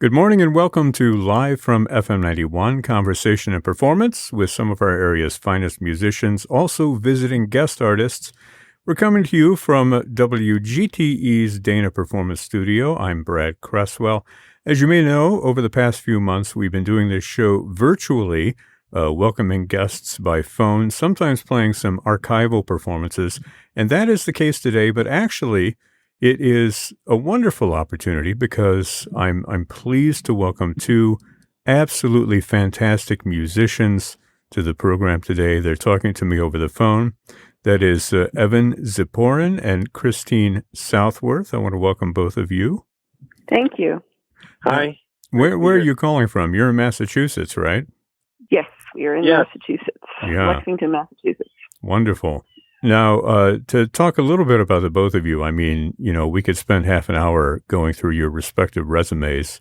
Good morning and welcome to Live from FM 91 Conversation and Performance with some of our area's finest musicians, also visiting guest artists. We're coming to you from WGTE's Dana Performance Studio. I'm Brad Cresswell. As you may know, over the past few months, we've been doing this show virtually, welcoming guests by phone, sometimes playing some archival performances. And that is the case today, but actually, it is a wonderful opportunity because I'm pleased to welcome two absolutely fantastic musicians to the program today. They're talking to me over the phone. That is Evan Ziporyn and Christine Southworth. I want to welcome both of you. Thank you. Hi. Where are you calling from? You're in Massachusetts, right? Yes, we are in Massachusetts. Lexington, Massachusetts. Wonderful. Now, to talk a little bit about the both of you, I mean, we could spend half an hour going through your respective resumes,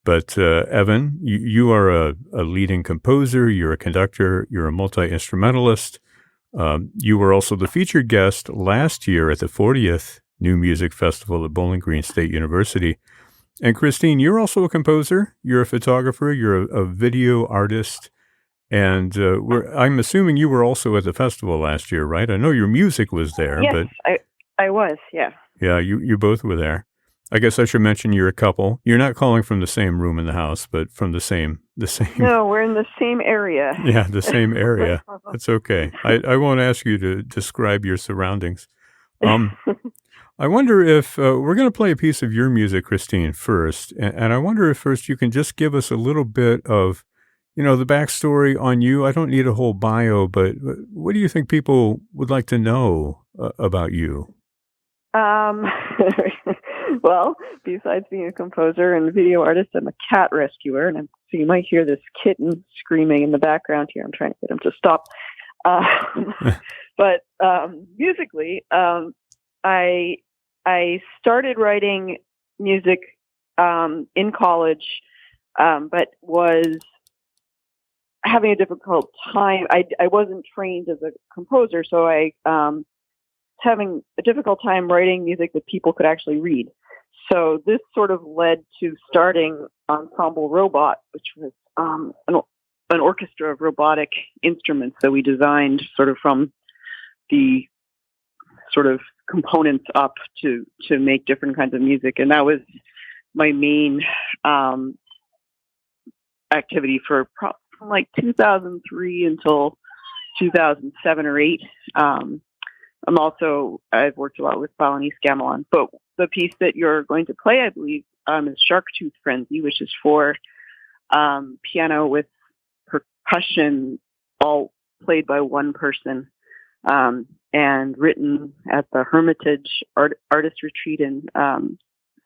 but Evan, you are a leading composer, you're a conductor, you're a multi-instrumentalist. You were also the featured guest last year at the 40th New Music Festival at Bowling Green State University. And Christine, you're also a composer, you're a photographer, you're a video artist. And I'm assuming you were also at the festival last year, right? I know your music was there. Yes, but I was, yeah. Yeah, you both were there. I guess I should mention you're a couple. You're not calling from the same room in the house, but from the same. No, we're in the same area. Yeah, the same area. That's okay. I won't ask you to describe your surroundings. I wonder if we're going to play a piece of your music, Christine, first. And I wonder if first you can just give us a little bit of the backstory on you. I don't need a whole bio, but what do you think people would like to know about you? Well, besides being a composer and video artist, I'm a cat rescuer. And so you might hear this kitten screaming in the background here. I'm trying to get him to stop. But musically, I started writing music in college, but was having a difficult time. I wasn't trained as a composer, so I was having a difficult time writing music that people could actually read. So this sort of led to starting Ensemble Robot, which was an orchestra of robotic instruments that we designed sort of from the sort of components up to make different kinds of music. And that was my main activity for from like 2003 until 2007 or 8. I've worked a lot with Balinese gamelan, but the piece that you're going to play, I believe, is Shark Tooth Frenzy, which is for piano with percussion, all played by one person, and written at the Hermitage Artist Retreat in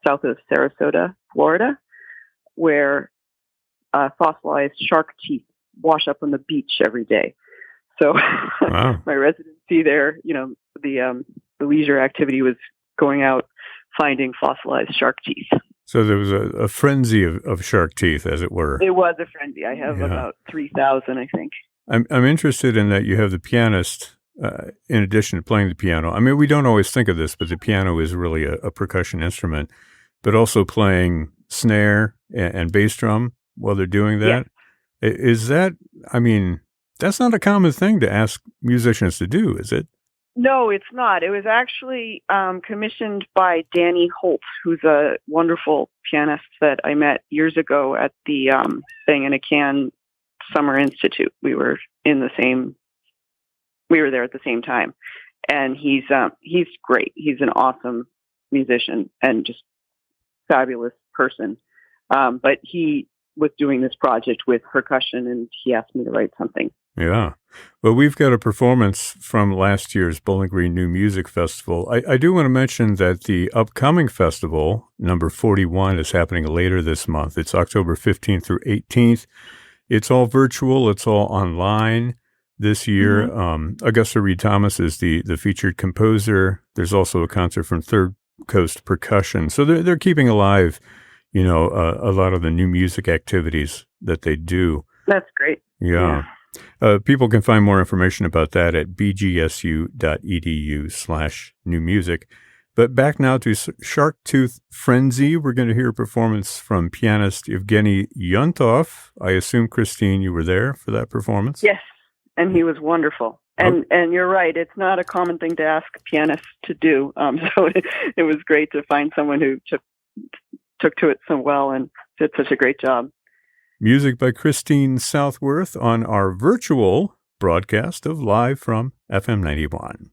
south of Sarasota, Florida, where fossilized shark teeth wash up on the beach every day. So wow. My residency there, the leisure activity was going out finding fossilized shark teeth. So there was a frenzy of shark teeth, as it were. It was a frenzy. I have about 3,000, I think. I'm interested in that you have the pianist, in addition to playing the piano. I mean, we don't always think of this, but the piano is really a percussion instrument, but also playing snare and bass drum while they're doing that. Yeah. Is that, I mean, that's not a common thing to ask musicians to do, is it? No, it's not. It was actually commissioned by Danny Holt, who's a wonderful pianist that I met years ago at the Thing-in-a-Can Summer Institute. We were there at the same time. And he's great. He's an awesome musician and just fabulous person. But he was doing this project with percussion, and he asked me to write something. Yeah. Well, we've got a performance from last year's Bowling Green New Music Festival. I do want to mention that the upcoming festival, number 41, is happening later this month. It's October 15th through 18th. It's all virtual. It's all online this year. Mm-hmm. Augusta Reed Thomas is the featured composer. There's also a concert from Third Coast Percussion. So they're keeping alive, a lot of the new music activities that they do. That's great. Yeah. People can find more information about that at bgsu.edu/newmusic. But back now to Shark Tooth Frenzy. We're going to hear a performance from pianist Evgeny Yontov. I assume, Christine, you were there for that performance? Yes, and he was wonderful. And you're right, it's not a common thing to ask pianists to do. So it was great to find someone who took to it so well and did such a great job. Music by Christine Southworth on our virtual broadcast of Live from FM 91.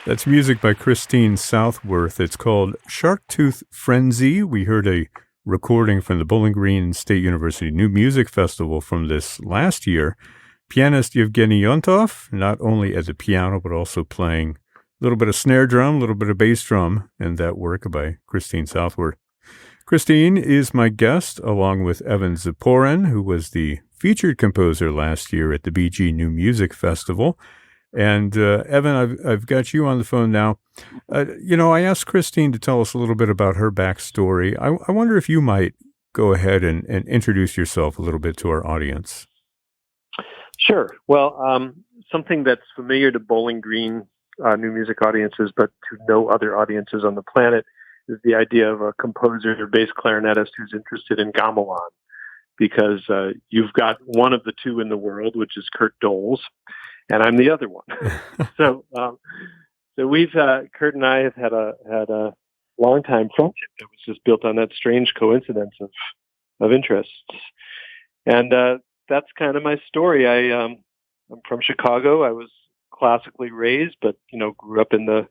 That's music by Christine Southworth. It's called Shark Tooth Frenzy. We heard a recording from the Bowling Green State University New Music Festival from this last year. Pianist Evgeny Yontov, not only at the piano, but also playing little bit of snare drum, a little bit of bass drum in that work by Christine Southworth. Christine is my guest, along with Evan Ziporyn, who was the featured composer last year at the BG New Music Festival. And Evan, I've got you on the phone now. I asked Christine to tell us a little bit about her backstory. I wonder if you might go ahead and introduce yourself a little bit to our audience. Sure. Well, something that's familiar to Bowling Green new music audiences, but to no other audiences on the planet, is the idea of a composer or bass clarinetist who's interested in gamelan, because you've got one of the two in the world, which is Kurt Doles, and I'm the other one. So we've Kurt and I have had a long time friendship that was just built on that strange coincidence of interests, and that's kind of my story. I'm from Chicago. I was classically raised, but grew up in the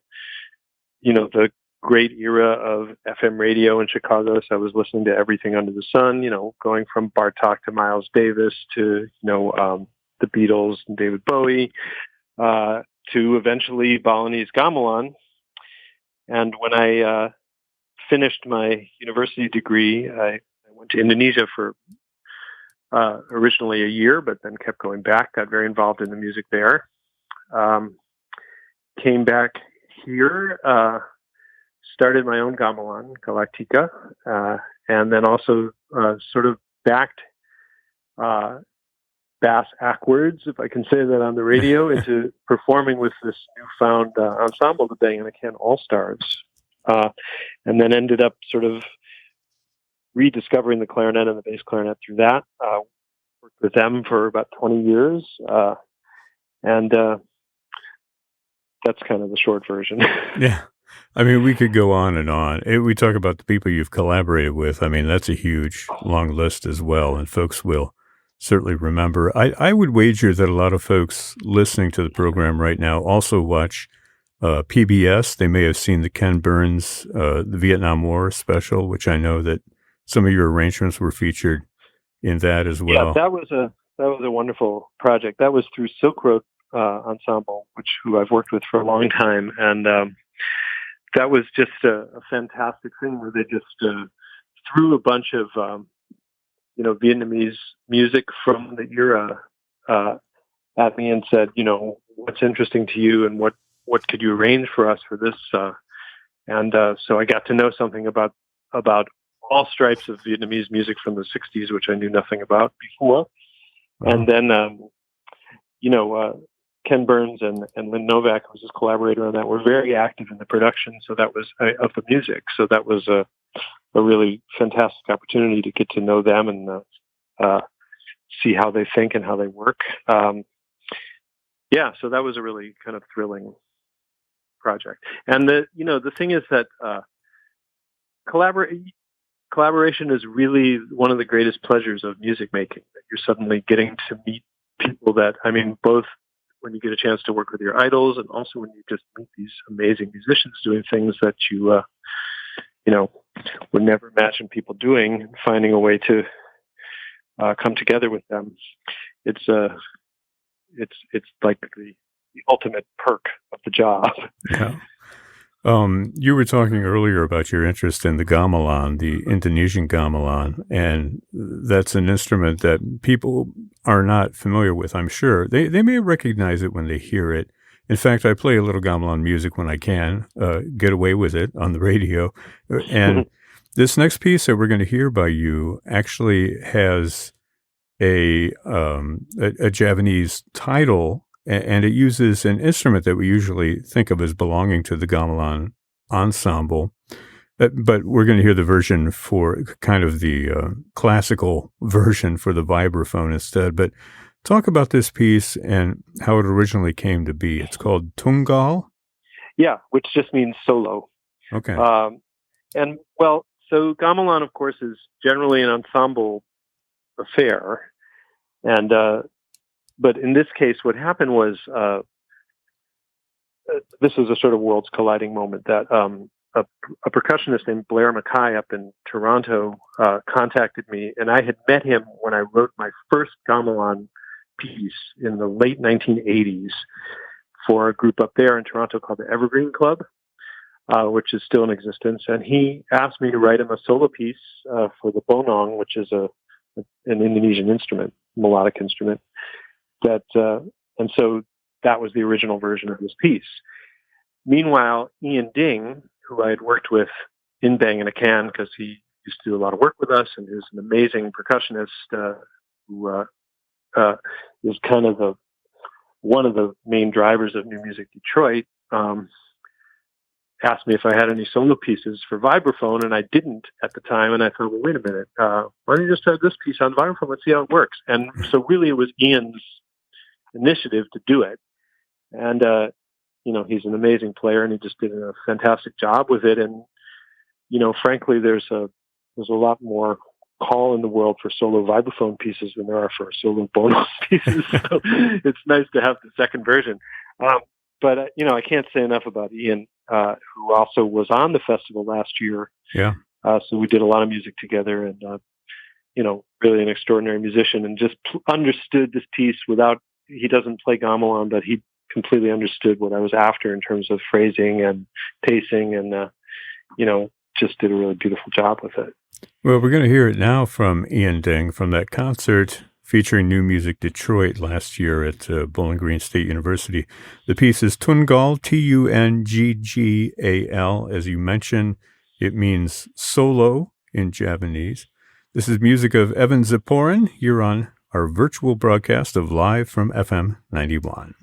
great era of FM radio in Chicago. So I was listening to everything under the sun, going from Bartok to Miles Davis to, the Beatles and David Bowie, to eventually Balinese gamelan. And when I finished my university degree, I went to Indonesia for originally a year, but then kept going back, got very involved in the music there. Came back here, started my own gamelan, Galactica, and then also sort of backed bass backwards, if I can say that on the radio, into performing with this newfound ensemble, the Bang and the Can All-Stars, and then ended up sort of rediscovering the clarinet and the bass clarinet through that. Worked with them for about 20 years, and that's kind of the short version. Yeah. I mean, we could go on and on. We talk about the people you've collaborated with. I mean, that's a huge, long list as well, and folks will certainly remember. I would wager that a lot of folks listening to the program right now also watch PBS. They may have seen the Ken Burns, the Vietnam War special, which I know that some of your arrangements were featured in that as well. Yeah, that was a wonderful project. That was through Silk Road Ensemble, who I've worked with for a long time, and that was just a fantastic thing where they just threw a bunch of Vietnamese music from the era at me and said, what's interesting to you and what could you arrange for us for this? And so I got to know something about all stripes of Vietnamese music from the 60s, which I knew nothing about before. Wow. And then, Ken Burns and Lynn Novak, who was his collaborator on that, were very active in the production. So that was of the music. So that was a really fantastic opportunity to get to know them and see how they think and how they work. So that was a really kind of thrilling project. And the thing is that collaboration is really one of the greatest pleasures of music making. That you're suddenly getting to meet people that, both when you get a chance to work with your idols and also when you just meet these amazing musicians doing things that you, would never imagine people doing, and finding a way to come together with them. It's like the ultimate perk of the job. Yeah. You were talking earlier about your interest in the gamelan, the Indonesian gamelan, and that's an instrument that people are not familiar with, I'm sure. They may recognize it when they hear it. In fact, I play a little gamelan music when I can, get away with it on the radio. And this next piece that we're going to hear by you actually has a Javanese title, and it uses an instrument that we usually think of as belonging to the gamelan ensemble. But we're going to hear the version for kind of the classical version for the vibraphone instead. But talk about this piece and how it originally came to be. It's called Tunggal. Yeah, which just means solo. Okay. So gamelan, of course, is generally an ensemble affair. And but in this case, what happened was this was a sort of worlds colliding moment that a percussionist named Blair Mackay up in Toronto contacted me, and I had met him when I wrote my first gamelan piece in the late 1980s for a group up there in Toronto called the Evergreen Club, which is still in existence. And he asked me to write him a solo piece for the bonong, which is an Indonesian instrument, melodic instrument. And so that was the original version of this piece. Meanwhile, Ian Ding, who I had worked with in Bang in a Can, because he used to do a lot of work with us, and is an amazing percussionist who is kind of one of the main drivers of New Music Detroit, asked me if I had any solo pieces for vibraphone, and I didn't at the time. And I thought, well, wait a minute, why don't you just have this piece on vibraphone? Let's see how it works. And so really it was Ian's initiative to do it. And, he's an amazing player, and he just did a fantastic job with it. And, frankly, there's a lot more call in the world for solo vibraphone pieces than there are for solo bonus pieces. So it's nice to have the second version. But I can't say enough about Ian, who also was on the festival last year. Yeah. So we did a lot of music together, and, really an extraordinary musician, and just understood this piece he doesn't play gamelan, but he completely understood what I was after in terms of phrasing and pacing, and, just did a really beautiful job with it. Well, we're going to hear it now from Ian Ding from that concert featuring New Music Detroit last year at Bowling Green State University. The piece is Tunggal, Tunggal. As you mentioned, it means solo in Javanese. This is music of Evan Ziporyn. You're on our virtual broadcast of Live from FM 91.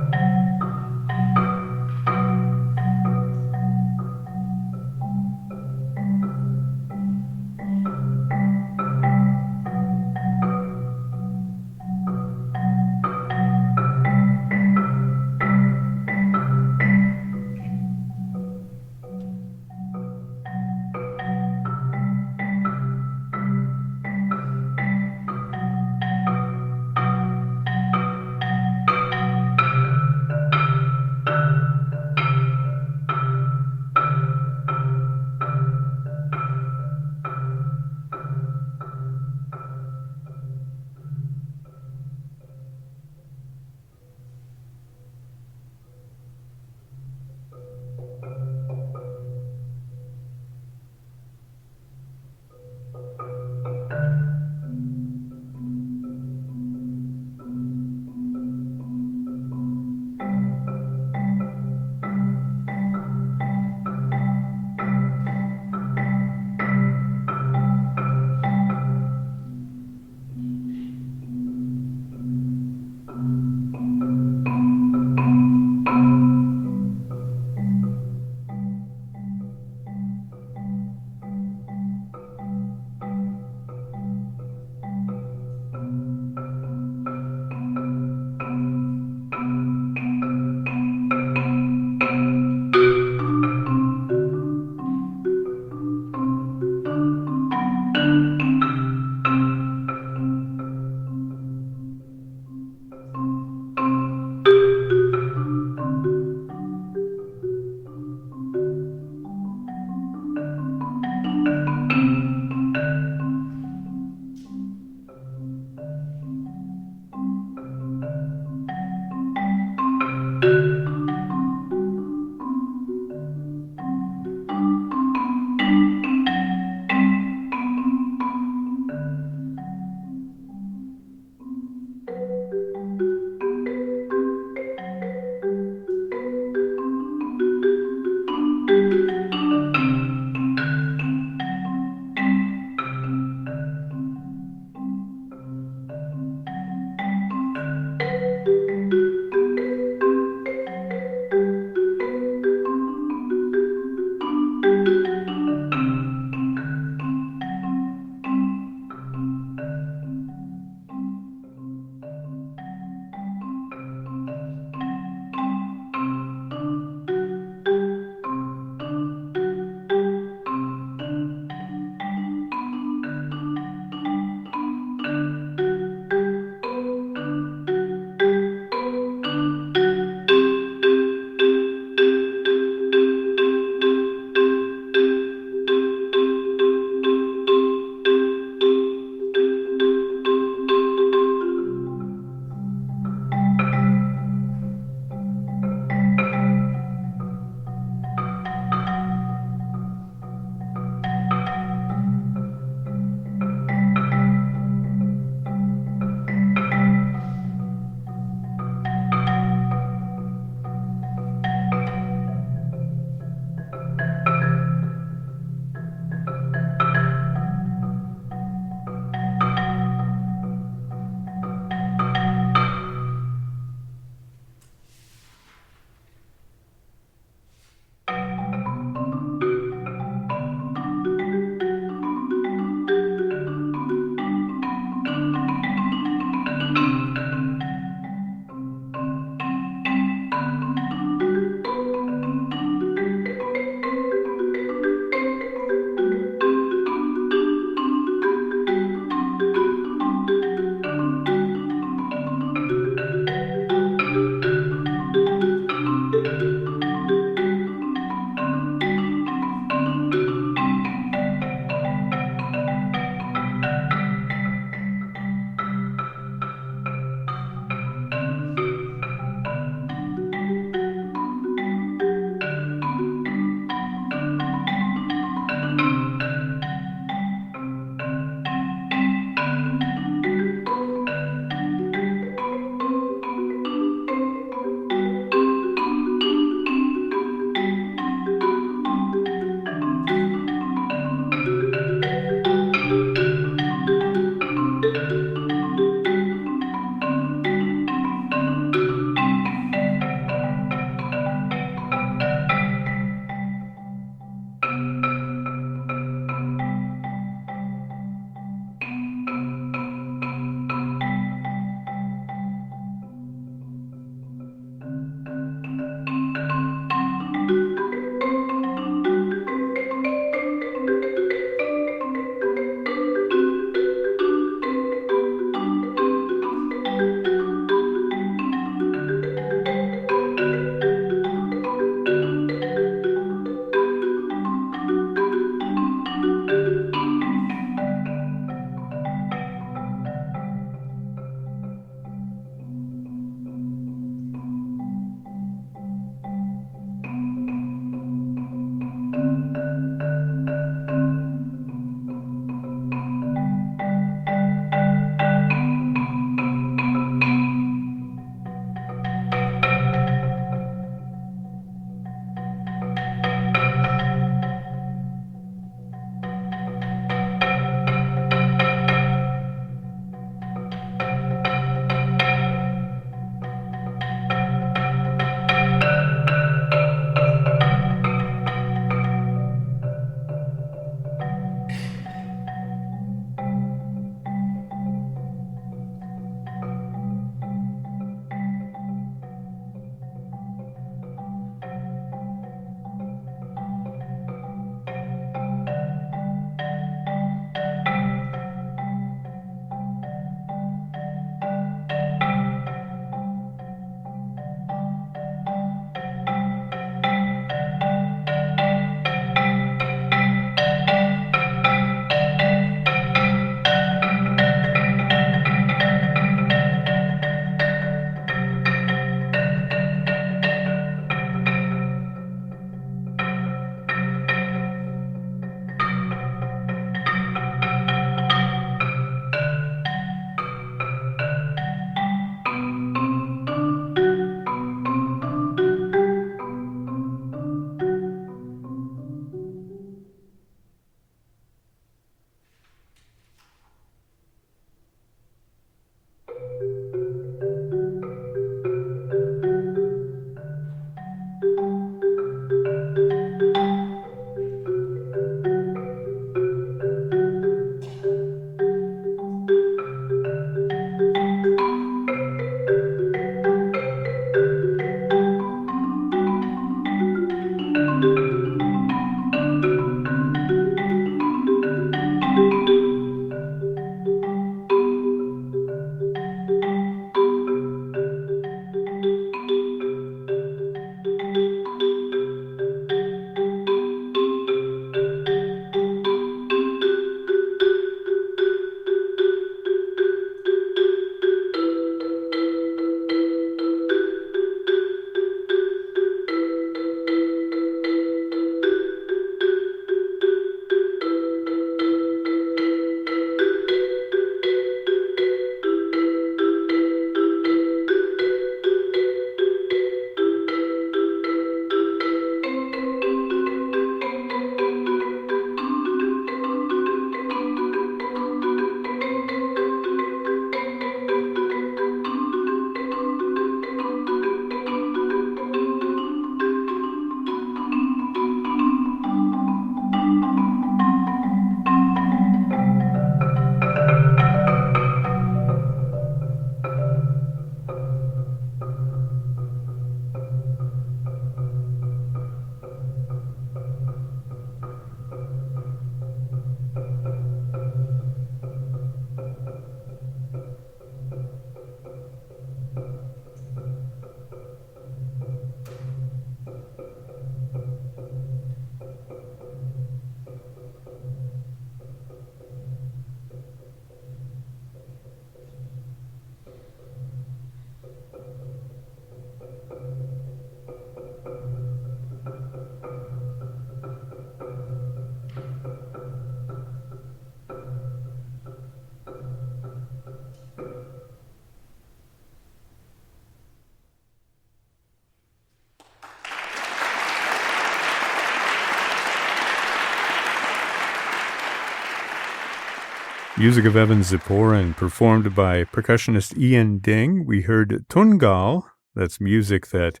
Music of Evan Ziporyn, performed by percussionist Ian Ding. We heard Tungal, that's music that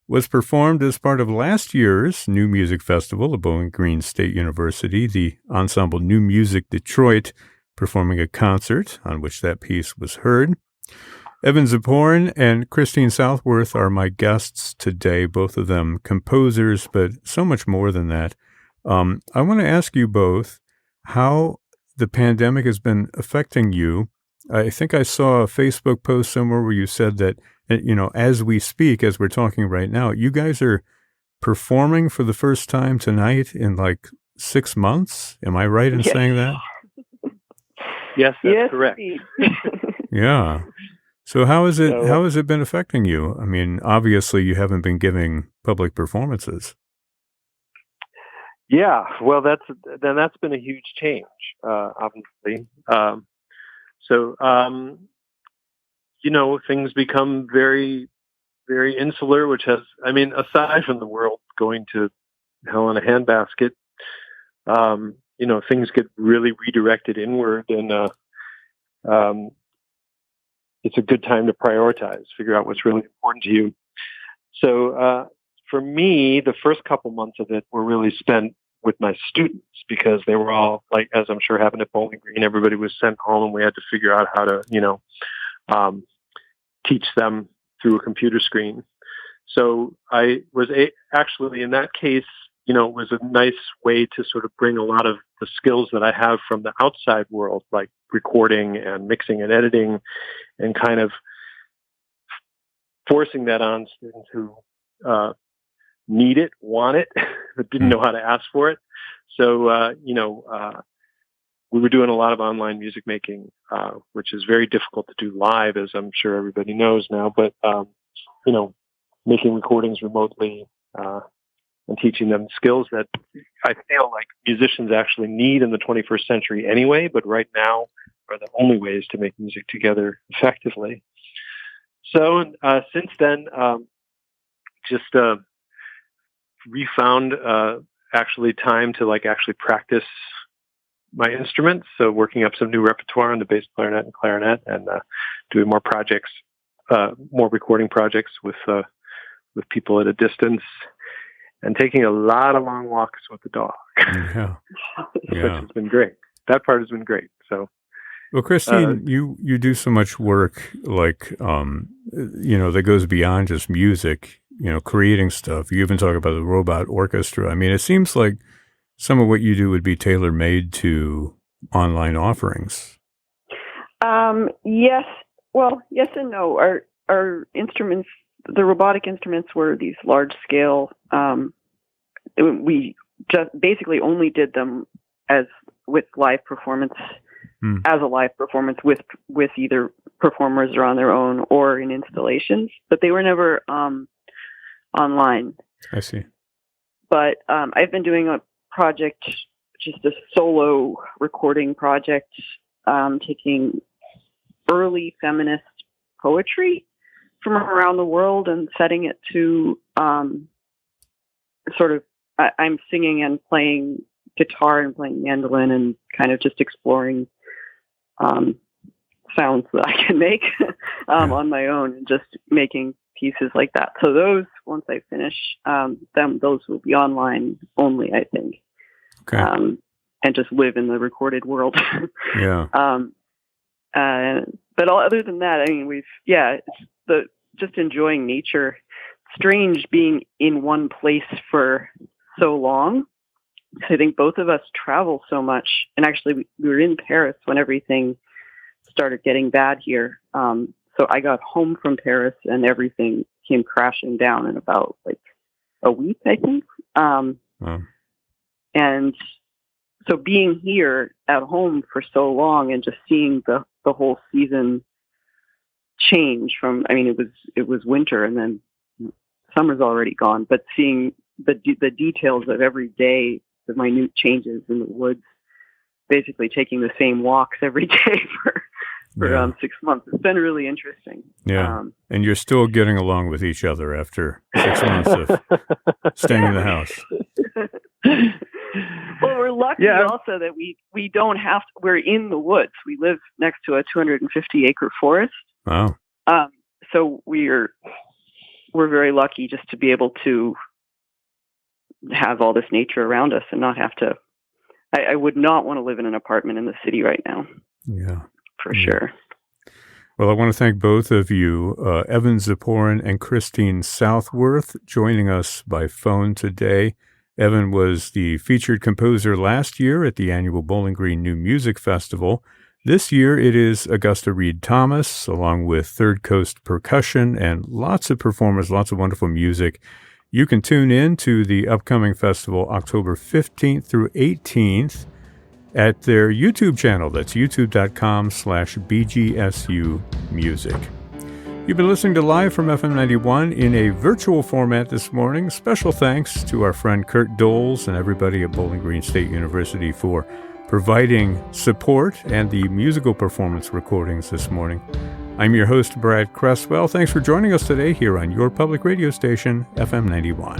was performed as part of last year's New Music Festival at Bowling Green State University, the ensemble New Music Detroit performing a concert on which that piece was heard. Evan Ziporyn and Christine Southworth are my guests today, both of them composers, but so much more than that. I want to ask you both how the pandemic has been affecting you. I think I saw a Facebook post somewhere where you said that, as we speak, as we're talking right now, you guys are performing for the first time tonight in like 6 months. Am I right in saying that? Yes, that's correct. Yeah. So how has it been affecting you? I mean, obviously you haven't been giving public performances. Yeah, well, that's been a huge change, obviously. Things become very, very insular, which has, aside from the world going to hell in a handbasket, things get really redirected inward, and it's a good time to prioritize, figure out what's really important to you. So, for me, the first couple months of it were really spent with my students, because they were all, like, as I'm sure happened at Bowling Green, everybody was sent home and we had to figure out how to, teach them through a computer screen. So I was actually in that case, it was a nice way to sort of bring a lot of the skills that I have from the outside world, like recording and mixing and editing, and kind of forcing that on students who need it, want it, but didn't know how to ask for it. So, we were doing a lot of online music making, which is very difficult to do live, as I'm sure everybody knows now. But, making recordings remotely and teaching them skills that I feel like musicians actually need in the 21st century anyway, but right now are the only ways to make music together effectively. So since then, just refound actually time to actually practice my instruments. So working up some new repertoire on the bass clarinet and clarinet, and doing more projects, more recording projects with people at a distance, and taking a lot of long walks with the dog. Yeah. Which has been great. That part has been great. So, well, Christine, you do so much work that goes beyond just music, creating stuff. You even talk about the robot orchestra. I mean, it seems like some of what you do would be tailor-made to online offerings. Yes. Well, yes and no. Our instruments, the robotic instruments, were these large-scale. We just basically only did them as with live performance, as a live performance with either performers or on their own or in installations, but they were never online. I see. But I've been doing a project, just a solo recording project, taking early feminist poetry from around the world and setting it to I'm singing and playing guitar and playing mandolin and kind of just exploring sounds that I can make on my own, and just making pieces like that. So those, once I finish those will be online only, I think. Okay. And just live in the recorded world. Yeah. But other than that, I mean, it's just enjoying nature. Strange being in one place for so long. I think both of us travel so much, and actually we were in Paris when everything started getting bad here. So I got home from Paris and everything came crashing down in about a week, I think. And so being here at home for so long and just seeing the whole season change from, it was winter and then summer's already gone, but seeing the details of every day, the minute changes in the woods, basically taking the same walks every day for 6 months. It's been really interesting. Yeah. And you're still getting along with each other after 6 months of staying in the house. Well, we're lucky also that we don't have to, we're in the woods. We live next to a 250-acre forest. Wow. So we're very lucky just to be able to have all this nature around us and not have to. I would not want to live in an apartment in the city right now. Yeah. For sure. Well, I want to thank both of you, Evan Ziporyn and Christine Southworth, joining us by phone today. Evan was the featured composer last year at the annual Bowling Green New Music Festival. This year it is Augusta Reed Thomas, along with Third Coast Percussion and lots of performers, lots of wonderful music. You can tune in to the upcoming festival October 15th through 18th at their YouTube channel. That's youtube.com/BGSU Music. You've been listening to Live from FM 91 in a virtual format this morning. Special thanks to our friend Kurt Doles and everybody at Bowling Green State University for providing support and the musical performance recordings this morning. I'm your host, Brad Cresswell. Thanks for joining us today here on your public radio station, FM 91.